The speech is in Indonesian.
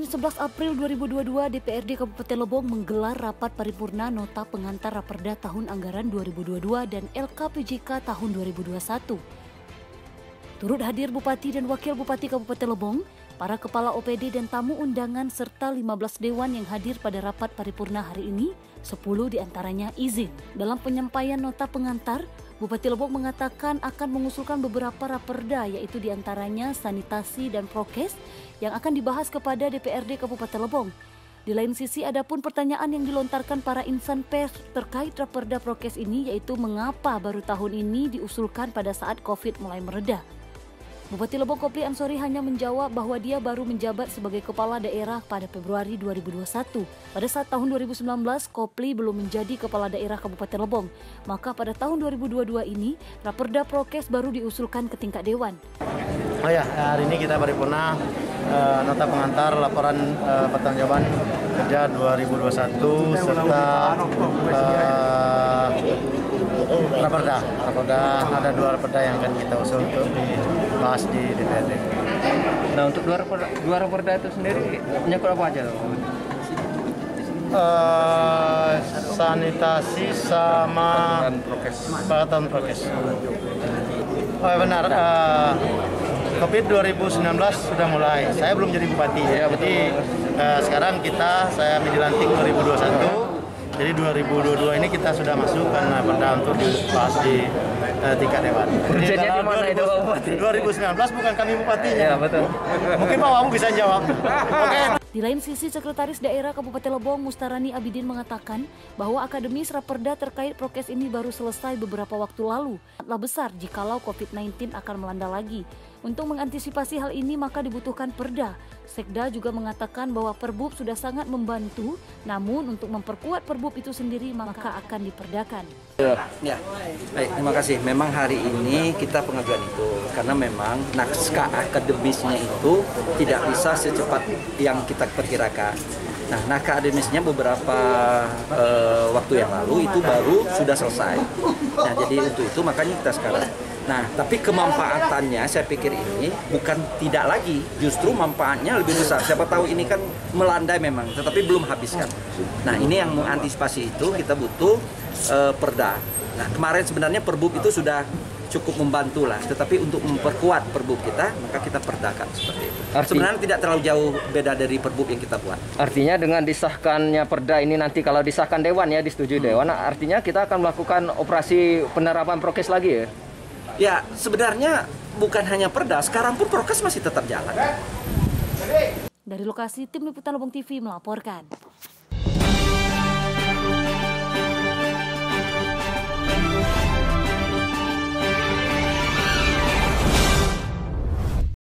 Senin 11 April 2022, DPRD Kabupaten Lebong menggelar rapat paripurna nota pengantar Raperda tahun anggaran 2022 dan LKPJK tahun 2021. Turut hadir Bupati dan Wakil Bupati Kabupaten Lebong, para kepala OPD dan tamu undangan serta 15 dewan yang hadir pada rapat paripurna hari ini, 10 diantaranya izin. Dalam penyampaian nota pengantar, Bupati Lebong mengatakan akan mengusulkan beberapa raperda, yaitu diantaranya sanitasi dan prokes yang akan dibahas kepada DPRD Kabupaten Lebong. Di lain sisi, ada pun pertanyaan yang dilontarkan para insan pers terkait raperda prokes ini, yaitu mengapa baru tahun ini diusulkan pada saat COVID mulai mereda. Bupati Lebong Kopli Ansori hanya menjawab bahwa dia baru menjabat sebagai kepala daerah pada Februari 2021. Pada saat tahun 2019, Kopli belum menjadi kepala daerah Kabupaten Lebong. Maka pada tahun 2022 ini, raperda prokes baru diusulkan ke tingkat dewan. Oh ya, hari ini kita paripurna nota pengantar laporan pertanggungjawaban kerja 2021 serta raperda. Ada 2 raperda yang akan kita usul untuk dibahas di DPRD. Nah, untuk dua raperda itu sendiri menyangkut apa aja? Sanitasi sama peralatan prokes. Oh ya benar, COVID 2019 sudah mulai. Saya belum jadi bupati, ya, jadi sekarang saya dilantik 2021. Jadi 2022 ini kita sudah masuk karena pada untuk dibahas di tingkat dewan. Jadi di mana itu Pak Bupati? 2019 bukan kami bupatinya. Ya, betul. Mungkin Pak Wamu bisa jawab. Oke. Di lain sisi, Sekretaris Daerah Kabupaten Lebong Mustarani Abidin mengatakan bahwa akademis raperda terkait prokes ini baru selesai beberapa waktu lalu. Sangatlah besar jikalau COVID-19 akan melanda lagi. Untuk mengantisipasi hal ini maka dibutuhkan perda. Sekda juga mengatakan bahwa Perbub sudah sangat membantu, namun untuk memperkuat Perbub itu sendiri maka akan diperdakan. Ya, baik, terima kasih. Memang hari ini kita pengajuan itu karena memang naskah akademisnya itu tidak bisa secepat yang kita perkirakan. Nah, naskah akademisnya beberapa waktu yang lalu itu baru sudah selesai. Nah, jadi untuk itu makanya kita sekarang. Nah, tapi kemanfaatannya saya pikir ini bukan tidak lagi, justru manfaatnya lebih besar. Siapa tahu ini kan melandai memang, tetapi belum habiskan. Nah, ini yang mengantisipasi itu kita butuh perda. Nah, kemarin sebenarnya Perbub itu sudah cukup membantu lah, tetapi untuk memperkuat Perbub kita, maka kita perdakan seperti itu. Sebenarnya tidak terlalu jauh beda dari Perbub yang kita buat. Artinya dengan disahkannya perda ini nanti kalau disahkan dewan ya, disetujui dewan, artinya kita akan melakukan operasi penerapan prokes lagi ya? Ya, sebenarnya bukan hanya perda, sekarang pun prokes masih tetap jalan. Dari lokasi, Tim Liputan Lebong TV melaporkan.